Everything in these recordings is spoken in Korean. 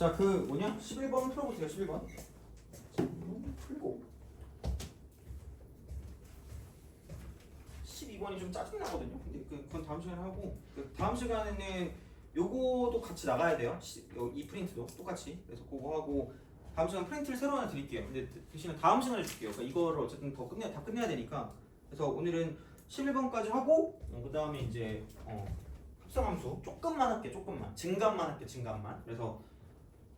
자, 그 뭐냐? 11번 풀어보세요. 11번. 풀고 12번이 좀 짜증나거든요. 근데 그건 다음 시간에 하고 그 다음 시간에는 요거도 같이 나가야 돼요. 이 프린트도 똑같이. 그래서 그거 하고 다음 시간 프린트를 새로 하나 드릴게요. 근데 대신에 다음 시간에 줄게요. 그러니까 이거를 어쨌든 다 끝내야 되니까. 그래서 오늘은 11번까지 하고 그 다음에 이제 합성함수 조금만 할게. 조금만 증감만 할게. 증감만. 그래서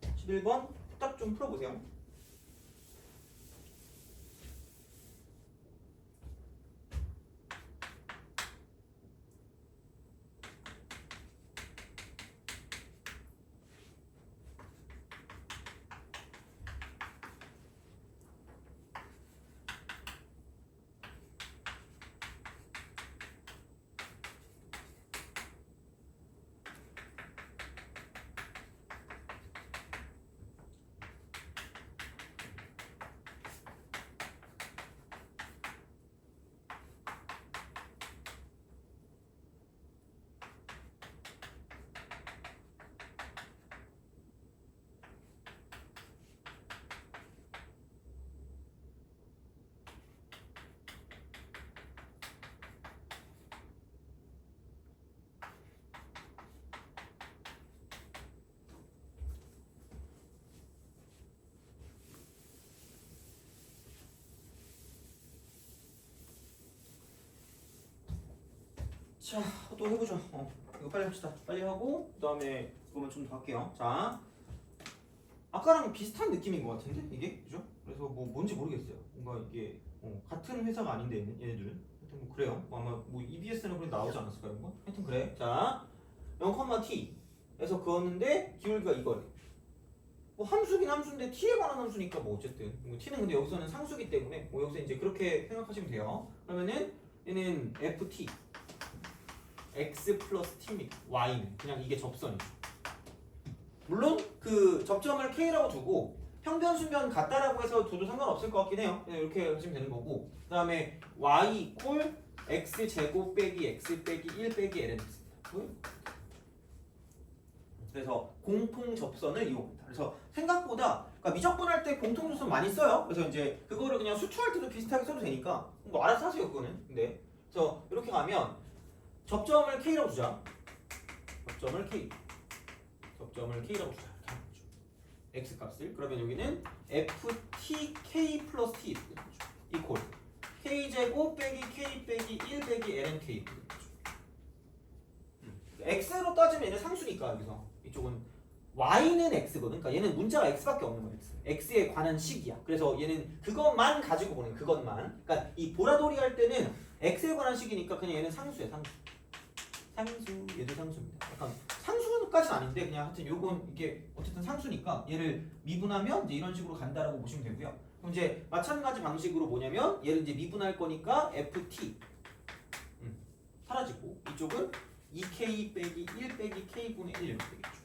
11번 딱 좀 풀어보세요. 자, 또 해보죠. 이거 빨리 합시다. 빨리 하고 그 다음에 그러면 좀 더 할게요. 자, 아까랑 비슷한 느낌인 것 같은데 이게 그죠? 그래서 뭐 뭔지 모르겠어요. 뭔가 이게 같은 회사가 아닌데 얘네들은 하여튼 뭐 그래요. 뭐 아마 뭐 EBS는 그래 나오지 않았을까 이런 거? 하여튼 그래. 자, 0,t에서 그었는데 기울기가 이거래. 뭐 함수긴 함수인데 t에 관한 함수니까 뭐 어쨌든 뭐 t는 근데 여기서는 상수기 때문에 뭐 여기서 이제 그렇게 생각하시면 돼요. 그러면은 얘는 ft x 플러스 t입니다. y는 그냥 이게 접선이죠. 물론 그 접점을 k라고 두고 평변 순변 같다라고 해서 둬도 상관없을 것 같긴 해요. 그냥 이렇게 하시면 되는 거고 그 다음에 y 이퀄 x 제곱 빼기 x 빼기 1 빼기 ln x입니다. 그래서 공통 접선을 이용합니다. 그래서 생각보다 그러니까 미적분할 때 공통 접선 많이 써요. 그래서 이제 그거를 그냥 수투할 때도 비슷하게 써도 되니까 뭐 알아서 하세요 그거는. 근데 그래서 이렇게 가면 접점을 k라고 두자. 접점을 k라고 두자. x 값을 그러면 여기는 ftk 플러스 t 이퀄 k제곱 빼기 k 빼기 1 빼기 lnk x로 따지면 얘는 상수니까 여기서 이쪽은 y는 x거든. 그러니까 얘는 문자가 x밖에 없는 거야. x에 관한 식이야. 그래서 얘는 그것만 가지고 보는 그것만. 그러니까 이 보라돌이 할 때는 x에 관한 식이니까 그냥 얘는 상수야. 상수 얘도 상수입니다. 약간 상수까지는 아닌데 그냥 하여튼 요건 이게 어쨌든 상수니까 얘를 미분하면 이제 이런 식으로 간다라고 보시면 되고요. 그럼 이제 마찬가지 방식으로 뭐냐면 얘를 이제 미분할 거니까 ft 사라지고 이쪽은 2k 빼기 1 빼기 k분의 1 이렇게 되겠죠.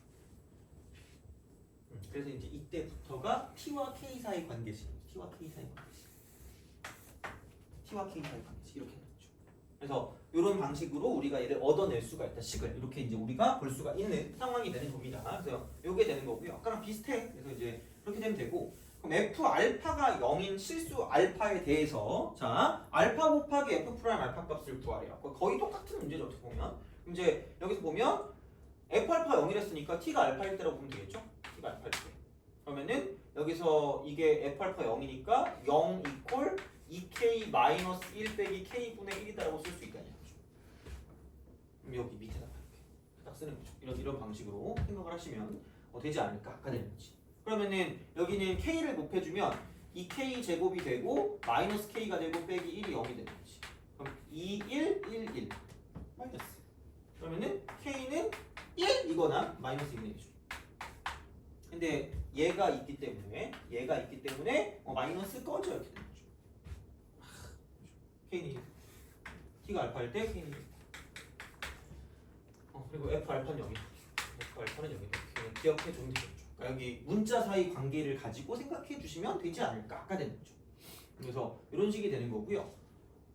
그래서 이제 이때부터가 t와 k 사이 관계식 t와 k 사이 관계식 이렇게 되죠. 그래서 이런 방식으로 우리가 얘를 얻어낼 수가 있다. 식을 이렇게 이제 우리가 볼 수가 있는 상황이 되는 겁니다. 그래서 이게 되는 거고요. 아까랑 비슷해. 그래서 이제 그렇게 되면 되고 그럼 f 알파가 0인 실수 알파에 대해서 자 알파 곱하기 f 프라임 알파 값을 구하래요. 거의 똑같은 문제죠. 어떻게 보면 이제 여기서 보면 f 알파 0이랬으니까 t가 알파일 때라고 보면 되겠죠. t가 알파일 때 그러면은 여기서 이게 f 알파 0이니까 0 이퀄 2k 마이너스 1 빼기 k분의 1이다라고 쓸 수 있다냐. 여기 밑에다가 이렇게 딱 쓰는 거죠. 이런 방식으로 생각을 하시면 되지 않을까 되는지. 그러면은 여기는 k를 곱해주면 2k 제곱이 되고 마이너스 k가 되고 빼기 1이 0이 되는 거지. 그럼 2, 1, 1, 1 마이너스. 그러면은 k는 1이거나 마이너스 1이 되죠. 근데 얘가 있기 때문에 마이너스 꺼져 이렇게 되는 거죠. k는 t가 알파일 때 k는 1. 그리고 f 알파는 0이다. f 알파는 0이다. 기억해 주면 되겠죠. 그러니까 여기 문자 사이 관계를 가지고 생각해 주시면 되지 않을까 되는 거죠. 그래서 이런 식이 되는 거고요.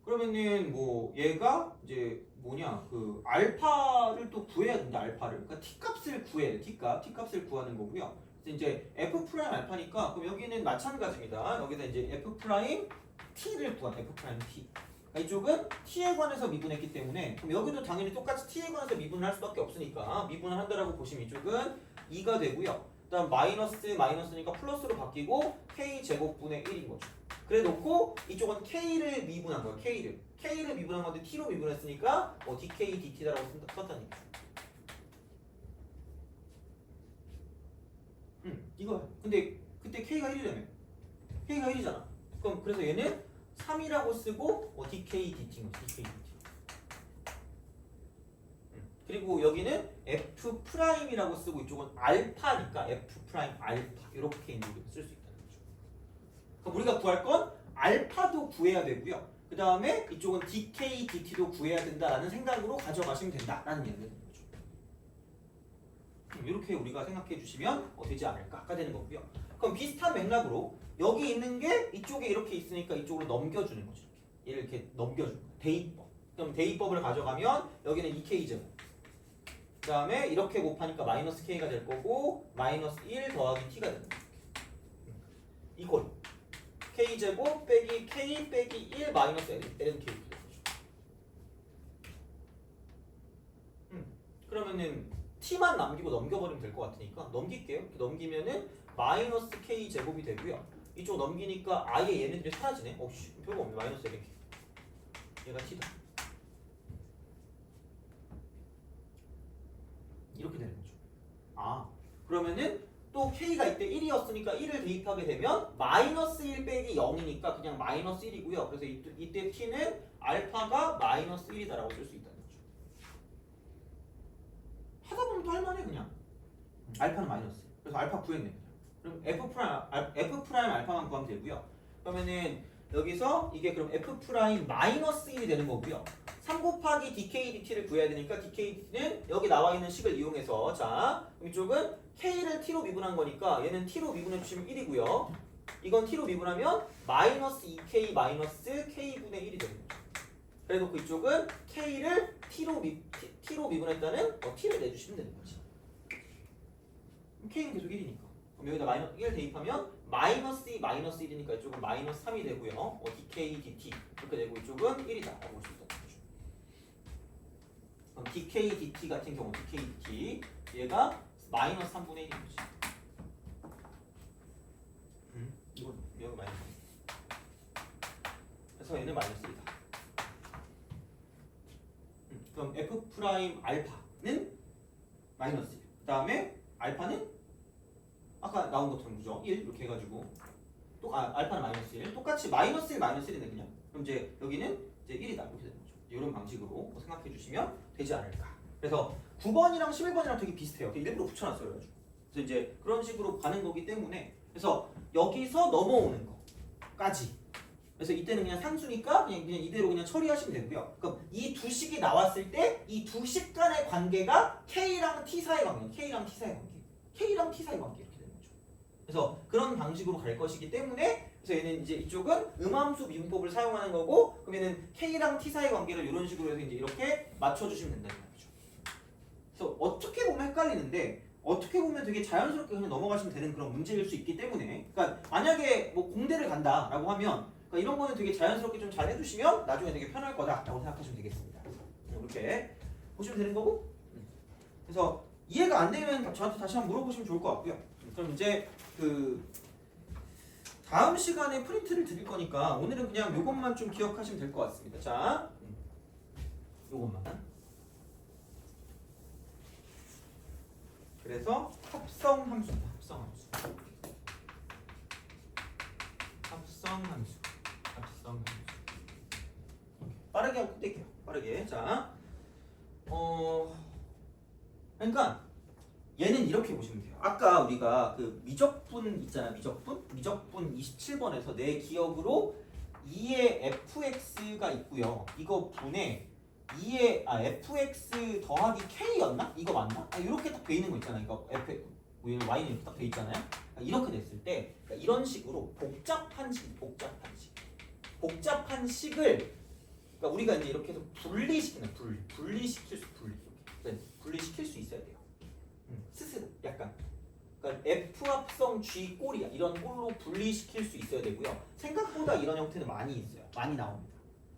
그러면은 뭐 얘가 이제 뭐냐 그 알파를 또 구해야 된다. 알파를 그러니까 t 값을 구해야 돼. t 값을 구하는 거고요. 이제 f 프라임 알파니까 그럼 여기는 마찬가지입니다. 여기다 이제 f 프라임 t를 구한 f 프라임 t. 이쪽은 t에 관해서 미분했기 때문에 그럼 여기도 당연히 똑같이 t에 관해서 미분을 할 수밖에 없으니까 미분을 한다라고 보시면 이쪽은 2가 되고요. 그다음 마이너스니까 플러스로 바뀌고 k 제곱분의 1인 거죠. 그래 놓고 이쪽은 k를 미분한 거예요. k를 미분한 건데 t로 미분했으니까 dk dt라고 썼다니까. 이거 근데 그때 k가 1이라며. k가 1이잖아. 그럼 그래서 얘는 3이라고 쓰고 dk dt인 거지. dk dt. 그리고 여기는 f 프라임이라고 쓰고 이쪽은 알파니까 f 프라임 알파 이렇게 이제 우리가 쓸 수 있다는 거죠. 그럼 우리가 구할 건 알파도 구해야 되고요. 그 다음에 이쪽은 dk dt도 구해야 된다라는 생각으로 가져가시면 된다라는 얘기가 되는 거죠. 이렇게 우리가 생각해 주시면 되지 않을까가 되는 거고요. 그럼 비슷한 맥락으로 여기 있는 게 이쪽에 이렇게 있으니까 이쪽으로 넘겨주는 거죠. 얘를 이렇게 넘겨주는 거예요. 대입법. 그럼 대입법을 가져가면 여기는 2k제곱. 그 다음에 이렇게 곱하니까 마이너스 k가 될 거고 마이너스 1 더하기 t가 되는 거예요. 이걸 k제곱 빼기 k 빼기 1 마이너스 ln k 되는 거죠. 그러면은 t만 남기고 넘겨버리면 될 것 같으니까 넘길게요. 이렇게 넘기면은 마이너스 k 제곱이 되고요. 이쪽 넘기니까 아예 얘네들이 사라지네. 별거 없네. 마이너스 ln k. 얘가 t다. 이렇게 되는 거죠. 그러면은 또 k가 이때 1이었으니까 1을 대입하게 되면 마이너스 1 빼기 0이니까 그냥 마이너스 1이고요. 그래서 이때 t는 알파가 마이너스 1이다라고 쓸 수 있다는 거죠. 하다 보면 또 할만해 그냥. 알파는 마이너스. 그래서 알파 구했네. 그럼 f 프라임 알파만 구하면 되고요. 그러면은 여기서 이게 그럼 f 프라임 마이너스 1이 되는 거고요. 3 곱하기 dk dt를 구해야 되니까 dk dt는 여기 나와 있는 식을 이용해서 자 그럼 이쪽은 k를 t로 미분한 거니까 얘는 t로 미분해 주시면 1이고요. 이건 t로 미분하면 마이너스 2k 마이너스 k분의 1이 되는 거죠. 그래서 이쪽은 k를 t로 미분했다는 t를 내주시면 되는 거지. k는 계속 1이니까. 그럼 여기다 마이너스 1 대입하면 마이너스 2 마이너스 1이니까 이쪽은 마이너스 3이 되고요. dk dt 이렇게 되고 이쪽은 1이다 라고 볼 수 있다. 그럼 dk dt 같은 경우 dk dt 얘가 마이너스 3분의 1인 거지. 이건 여기 마이너스 3. 그래서 얘는 마이너스 1이다. 그럼 f 프라임 알파는 마이너스 1. 그 다음에 알파는 아까 나온 것처럼 그죠? 1 이렇게 해가지고 또 알파는 마이너스 1. 똑같이 마이너스 1 마이너스 1이네 그냥. 그럼 이제 여기는 이제 1이다 이렇게 되는 거죠. 이런 방식으로 생각해 주시면 되지 않을까. 그래서 9번이랑 11번이랑 되게 비슷해요. 일부러 붙여놨어요. 그래서 이제 그런 식으로 가는 거기 때문에 그래서 여기서 넘어오는 거까지. 그래서 이때는 그냥 상수니까 그냥 이대로 그냥 처리하시면 되고요. 그럼 이 두 식이 나왔을 때 이 두 식 간의 관계가 K랑 T 사이 관계, K랑 T 사이 관계, K랑 T 사이 관계 이렇게 되는 거죠. 그래서 그런 방식으로 갈 것이기 때문에 그래서 얘는 이제 이쪽은 음함수 미분법을 사용하는 거고 그러면은 K랑 T 사이 관계를 이런 식으로 해서 이제 이렇게 맞춰주시면 된다는 거죠. 그래서 어떻게 보면 헷갈리는데 어떻게 보면 되게 자연스럽게 그냥 넘어가시면 되는 그런 문제일 수 있기 때문에 그러니까 만약에 뭐 공대를 간다라고 하면 그러니까 이런 거는 되게 자연스럽게 좀 잘 해주시면 나중에 되게 편할 거다라고 생각하시면 되겠습니다. 이렇게 보시면 되는 거고 그래서 이해가 안 되면 저한테 다시 한번 물어보시면 좋을 것 같고요. 그럼 이제 그 다음 시간에 프린트를 드릴 거니까 오늘은 그냥 요것만 좀 기억하시면 될 것 같습니다. 자, 요것만. 그래서 합성함수입니다. 합성함수. 빠르게 하고 끝낼게요. 빠르게. 자, 그러니까 얘는 이렇게 보시면 돼요. 아까 우리가 그 미적분 있잖아. 미적분 27번에서 내 기억으로 2의 fx가 있고요. 이거 분의 2의 fx 더하기 k였나? 이거 맞나? 이렇게 딱 돼 있는 거 있잖아. 이거 f y는 이렇게 딱 돼 있잖아요. 이렇게 됐을 때 이런 식으로 복잡한 식을 그러니까 우리가 이제 이렇게 해서 분리시킬 수 있어야 돼요. 스스로 약간 그러니까 F 합성 G 꼴이야. 이런 꼴로 분리시킬 수 있어야 되고요. 생각보다 이런 형태는 많이 있어요. 많이 나옵니다.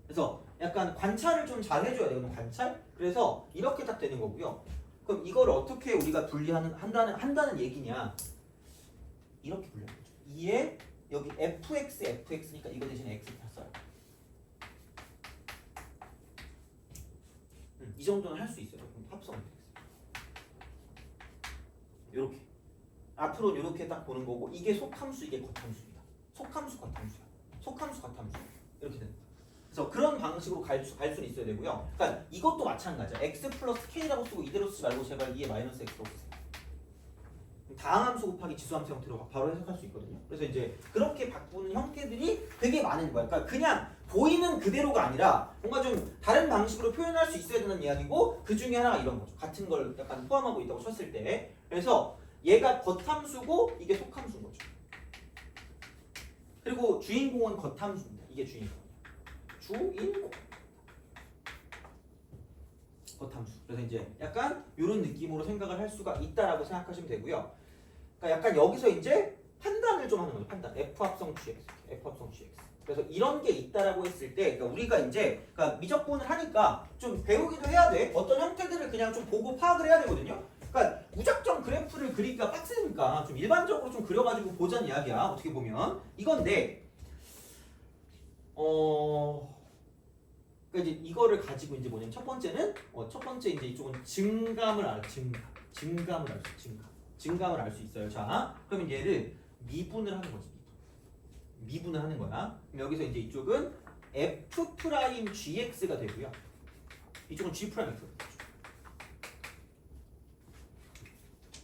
그래서 약간 관찰을 좀 잘 해줘야 되거든요. 관찰. 그래서 이렇게 딱 되는 거고요. 그럼 이걸 어떻게 우리가 한다는 얘기냐? 이렇게 분류하는 거죠. 2에 여기 fx니까 이거 대신에 x 다 써요. 이 정도는 할 수 있어요. 그럼 합성은 되겠어요. 이렇게 앞으로는 이렇게 딱 보는 거고 이게 속함수 이게 겉함수입니다. 속함수 겉함수야. 속함수 겉함수 이렇게 되는 거예요. 그래서 그런 방식으로 갈 수는 있어야 되고요. 그러니까 이것도 마찬가지야. x 플러스 k라고 쓰고 이대로 쓰지 말고 제발 2에 마이너스 x로 쓰세요. 다항함수 곱하기 지수함수 형태로 바로 해석할 수 있거든요. 그래서 이제 그렇게 바꾸는 형태들이 되게 많은 거야. 그러니까 그냥 보이는 그대로가 아니라 뭔가 좀 다른 방식으로 표현할 수 있어야 되는 이야기고 그 중에 하나가 이런 거죠. 같은 걸 약간 포함하고 있다고 쳤을 때. 그래서 얘가 겉함수고 이게 속함수인 거죠. 그리고 주인공은 겉함수입니다. 이게 주인공이에요. 주인공. 겉함수. 그래서 이제 약간 이런 느낌으로 생각을 할 수가 있다라고 생각하시면 되고요. 그러니까 약간 여기서 이제 판단을 좀 하는 거죠. 판단. F 합성 GX. F 합성 GX. 그래서 이런 게 있다라고 했을 때, 그러니까 우리가 이제 그러니까 미적분을 하니까 좀 배우기도 해야 돼. 어떤 형태들을 그냥 좀 보고 파악을 해야 되거든요. 그러니까 무작정 그래프를 그리기가 빡세니까 좀 일반적으로 좀 그려가지고 보자는 이야기야. 어떻게 보면 이건데, 그러니까 이제 이거를 가지고 이제 뭐냐면 첫 번째는 첫 번째 이제 이쪽은 증감을 알 수 있어요. 자, 그러면 얘를 미분을 하는 거지. 미분을 하는 거야. 그럼 여기서 이제 이쪽은 f 프라임 gx가 되고요. 이쪽은 g 프라임 x가 되죠.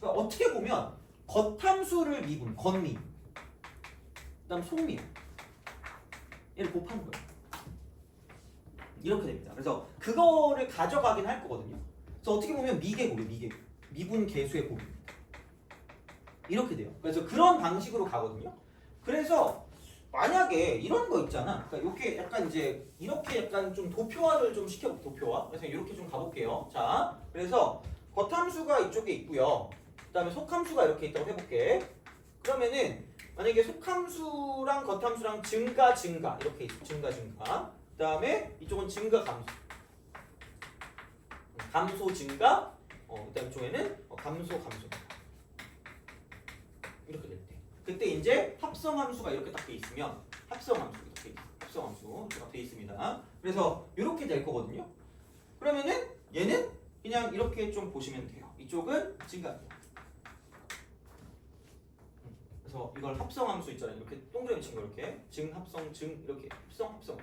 그러니까 어떻게 보면 겉함수를 미분, 겉미, 그다음 속미, 얘를 곱하는 거예요. 이렇게 됩니다. 그래서 그거를 가져가긴 할 거거든요. 그래서 어떻게 보면 미계곱이에요. 미분 계수의 곱입니다. 이렇게 돼요. 그래서 그런 방식으로 가거든요. 그래서 만약에 이런 거 있잖아. 그러니까 이렇게 약간 이제 이렇게 약간 좀 도표화를 좀 시켜볼게요. 도표화. 그래서 이렇게 좀 가볼게요. 자, 그래서 겉함수가 이쪽에 있고요. 그다음에 속함수가 이렇게 있다고 해볼게. 그러면은 만약에 속함수랑 겉함수랑 증가 이렇게 있어. 증가. 그다음에 이쪽은 증가 감소 증가. 그다음 이쪽에는 감소. 이렇게 될 때. 그때 이제 합성함수가 이렇게 딱 돼 있으면 합성함수 이렇게 딱 돼 있습니다. 그래서 이렇게 될 거거든요. 그러면은 얘는 그냥 이렇게 좀 보시면 돼요. 이쪽은 증가입니다. 그래서 이걸 합성함수 있잖아요. 이렇게 동그라미 친 거 이렇게 증합성 이렇게 합성 이렇게.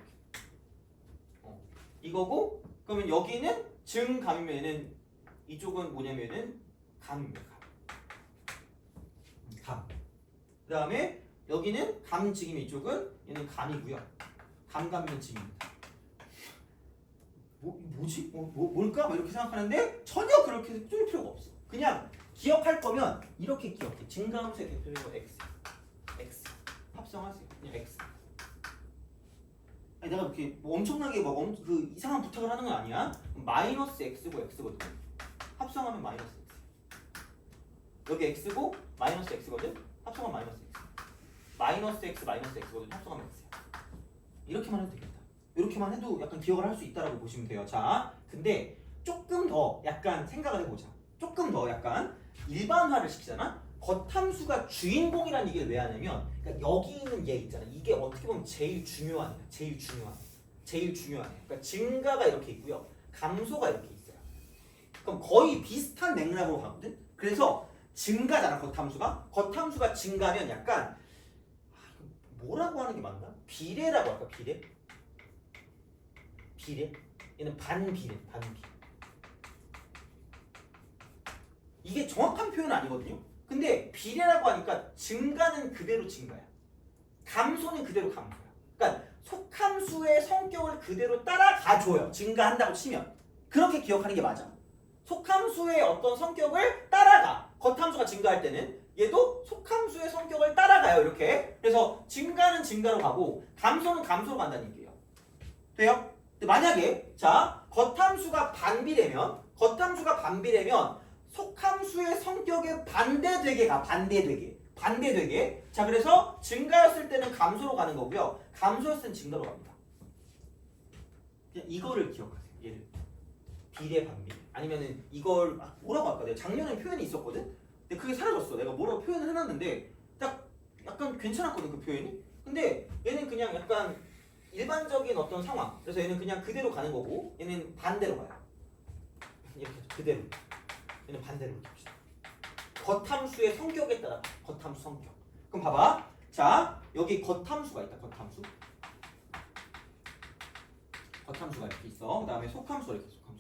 이거고 그러면 여기는 증감이면은 이쪽은 뭐냐면은 감입니다. 감. 그 다음에 여기는 감증이면 이쪽은 얘는 감이고요. 감이면 증입니다. 뭐지? 뭘까? 이렇게 생각하는데 전혀 그렇게 쓸 필요가 없어. 그냥 기억할 거면 이렇게 기억해. 증가함수의 대표적으로 x 합성하세요. 그냥 x. 아니, 내가 이렇게 뭐 엄청나게 그 이상한 부탁을 하는 건 아니야. 마이너스 x고 x거든. 합성하면 마이너스 x. 여기 x고 마이너스 x거든. 합성하면 마이너스 x. 마이너스 x거든. 합성하면 x야. 이렇게만 해도 되겠다. 이렇게만 해도 약간 기억을 할 수 있다라고 보시면 돼요. 자, 근데 조금 더 약간 생각을 해보자. 조금 더 약간 일반화를 시키잖아. 겉함수가 주인공이라는 얘기를 왜 하냐면, 그러니까 여기 있는 얘 있잖아. 이게 어떻게 보면 제일 중요한. 그러니까 증가가 이렇게 있고요. 감소가 이렇게 있어요. 그럼 거의 비슷한 맥락으로 가거든. 그래서 증가잖아. 겉함수가 증가면 약간 뭐라고 하는 게 맞나? 비례라고 할까? 비례? 얘는 반비례. 이게 정확한 표현은 아니거든요. 근데 비례라고 하니까 증가는 그대로 증가야. 감소는 그대로 감소야. 그러니까 속함수의 성격을 그대로 따라가줘요. 증가한다고 치면. 그렇게 기억하는 게 맞아. 속함수의 어떤 성격을 따라가. 겉함수가 증가할 때는 얘도 속함수의 성격을 따라가요. 이렇게. 그래서 증가는 증가로 가고 감소는 감소로 간다는 얘기예요. 돼요? 근데 만약에 겉함수가 반비례면 속함수의 성격에 반대되게 가. 반대되게. 자, 그래서 증가했을 때는 감소로 가는 거고요. 감소했을 때는 증가로 갑니다. 그냥 이거를 기억하세요. 얘를. 비례 반비. 아니면은 이걸 뭐라고 할까? 내가 작년에 표현이 있었거든? 근데 그게 사라졌어. 내가 뭐라고 표현을 해놨는데 딱 약간 괜찮았거든, 그 표현이. 근데 얘는 그냥 약간 일반적인 어떤 상황. 그래서 얘는 그냥 그대로 가는 거고 얘는 반대로 가요. 이렇게 그대로. 얘는 반대로 봅시다. 겉함수의 성격에 따라 겉함수 성격. 그럼 봐봐. 자, 여기 겉함수가 있다. 겉함수가 이렇게 있어. 그 다음에 속함수가 이렇게 속함수.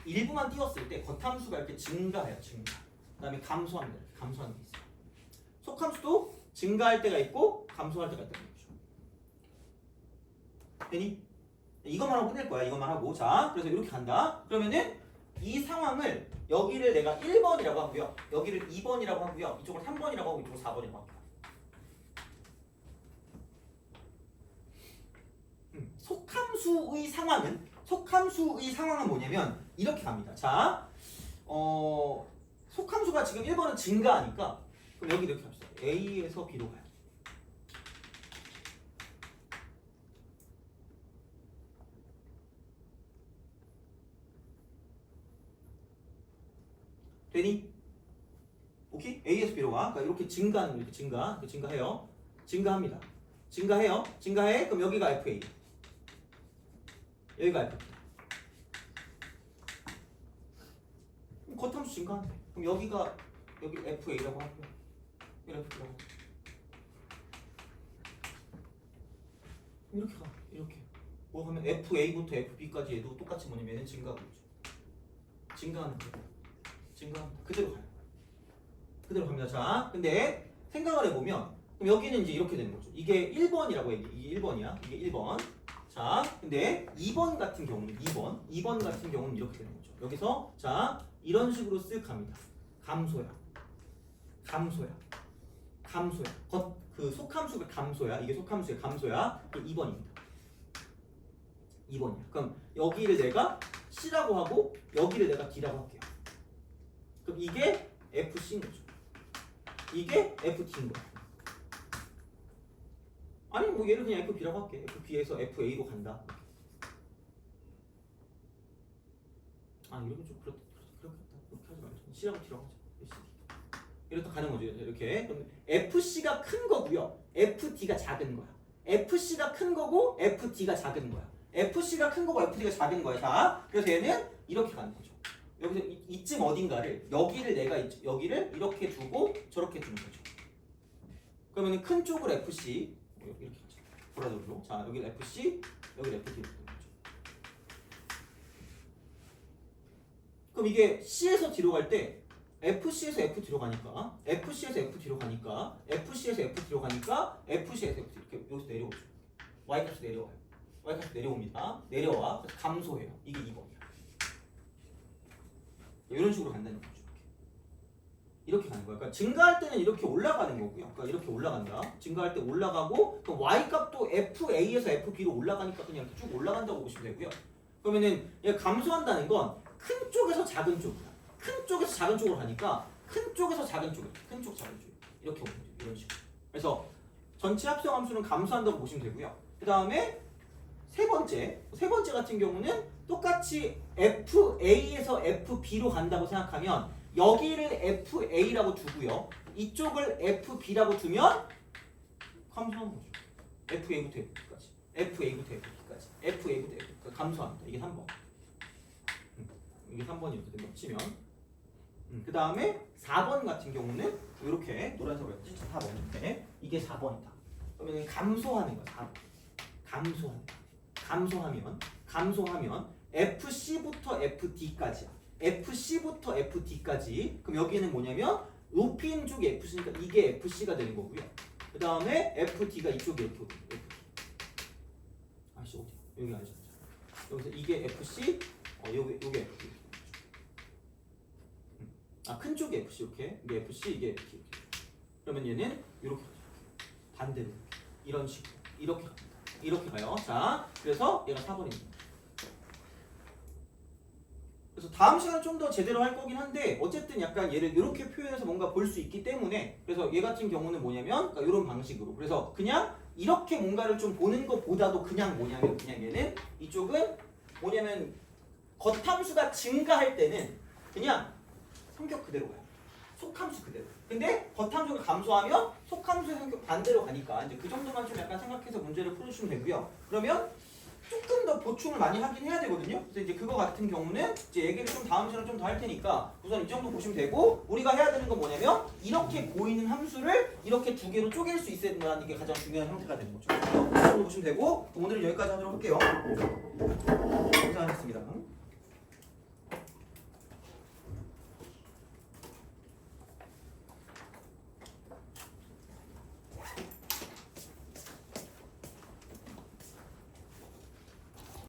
일부만 띄웠을 때 겉함수가 이렇게 증가해요. 그 다음에 감소하는 게 있어요. 속함수도 증가할 때가 있고 감소할 때가 있다는 거죠. 되니? 이것만 하고 끝낼 거야. 이것만 하고. 자, 그래서 이렇게 간다. 그러면은 이 상황을 여기를 내가 1번이라고 하고요. 여기를 2번이라고 하고요. 이쪽을 3번이라고 하고 이쪽을 4번이라고 합니다. 속함수의 상황은 뭐냐면 이렇게 갑니다. 자, 속함수가 지금 1번은 증가하니까 그럼 여기 이렇게 합시다. A에서 B로 가요. 되니? 오케이? A에서 B로 가. 그러니까 이렇게 증가하는 거, 이렇게 증가해요. 증가합니다. 증가해. 그럼 여기가 FA. 여기가 FB. 그럼 겉함수 증가한대. 그럼 여기 FA라고 하고요. 여기 FB라고 하고. 이렇게 가. 이렇게. 뭐 하면 FA부터 FB까지 해도 똑같이 뭐냐면 얘는 증가하고 있죠. 증가하는 거. 증가합니다. 그대로 가요. 그대로 갑니다. 자, 근데 생각을 해보면 그럼 여기는 이제 이렇게 되는 거죠. 이게 1번이라고 얘기해. 이게 1번이야. 이게 1번. 자, 근데 2번 같은 경우는 2번 같은 경우는 이렇게 되는 거죠. 여기서 자, 이런 식으로 쓱 갑니다. 감소야. 그 속함수가 감소야. 이게 속함수의 감소야. 그 2번입니다. 2번이야. 그럼 여기를 내가 C라고 하고 여기를 내가 D라고 할게요. 그럼 이게 FC인 거죠. 이게 FT인 거야. 아니 뭐 얘를 그냥 FB라고 할게. FB에서 FA로 간다. 아 이러면 좀 그렇겠다. 그렇게 하지 말자. C라고 T라고 하자. 이렇게 가는 거죠. 이렇게. 그럼 FC가 큰 거고요. FD가 작은 거야. FC가 큰 거고 FD가 작은 거야. FC가 큰 거고 FD가 작은 거야. 자, 그래서 얘는 이렇게 가는 거죠. 여기서 이쯤 어딘가를 여기를 이렇게 두고 저렇게 두는 거죠. 그러면 큰 쪽을 FC 이렇게 하죠. 보라돌로. 자, 여기를 FC, 여기를 FD로 두는 거죠. 그럼 이게 C에서 D로 갈 때 FC에서 F D로 가니까 FC에서 F D로 가니까 FC에서 F D로 가니까 FC에서 F D 이렇게 여기서 내려오죠. Y값이 내려와요. Y값이 내려옵니다. 내려와. 그래서 감소해요. 이게 2번이야. 이런 식으로 간다는 거죠. 이렇게 가는 거야. 그러니까 증가할 때는 이렇게 올라가는 거고요. 그러니까 이렇게 올라간다. 증가할 때 올라가고 그럼 Y값도 FA에서 FB로 올라가니까 그냥 이렇게 쭉 올라간다고 보시면 되고요. 그러면은 얘가 감소한다는 건 큰 쪽에서 작은 쪽이야. 큰 쪽에서 작은 쪽으로 가니까 큰 쪽에서 작은 쪽이야. 큰 쪽, 작은 쪽. 이렇게 오면 돼요. 이런 식으로. 그래서 전체 합성 함수는 감소한다고 보시면 되고요. 그 다음에 세 번째 같은 경우는 똑같이 FA에서 FB로 간다고 생각하면 여기를 FA라고 두고요. 이쪽을 FB라고 두면 감소하는 거죠. FA부터 FB까지. FA부터 FB까지. FA부터 FB까지 감소합니다. 이게 3번. 이게 3번이 이렇게 된 거 치면 그 다음에 4번 같은 경우는 이렇게 노란색으로 했지. 4번. 이게 4번이다. 그러면 감소하는 거야. 4번. 감소하면 FC부터 FD까지야. FC부터 FD까지. 그럼 여기는 뭐냐면 높이인 쪽이 FC니까 이게 FC가 되는 거고요. 그 다음에 FD가 이쪽에 이렇게 오거든요. FD. 아씨 어디야? 여기 아니잖아. 여기서 이게 FC, 요게 FD. 큰 쪽이 FC 이렇게. 이게 FC, 이게 FD 이렇게. 그러면 얘는 이렇게 가죠. 반대로 이런 식으로 이렇게 갑니다. 이렇게 가요. 자, 그래서 얘가 4번입니다. 그래서 다음 시간에 좀 더 제대로 할 거긴 한데 어쨌든 약간 얘를 이렇게 표현해서 뭔가 볼 수 있기 때문에 그래서 얘 같은 경우는 뭐냐면 그러니까 이런 방식으로 그래서 그냥 이렇게 뭔가를 좀 보는 것보다도 그냥 뭐냐면 그냥 얘는 이쪽은 뭐냐면 겉함수가 증가할 때는 그냥 성격 그대로야. 속함수 그대로. 근데 겉함수가 감소하면 속함수의 성격 반대로 가니까 이제 그 정도만 좀 약간 생각해서 문제를 풀어주시면 되고요. 그러면 조금 더 보충을 많이 하긴 해야 되거든요. 그래서 이제 그거 같은 경우는 이제 얘기를 좀 다음 시간에 좀 더 할 테니까 우선 이 정도 보시면 되고 우리가 해야 되는 건 뭐냐면 이렇게 보이는 함수를 이렇게 두 개로 쪼갤 수 있어야 된다는 게 가장 중요한 형태가 되는 거죠. 이 정도 보시면 되고 오늘은 여기까지 하도록 할게요. 감사합니다.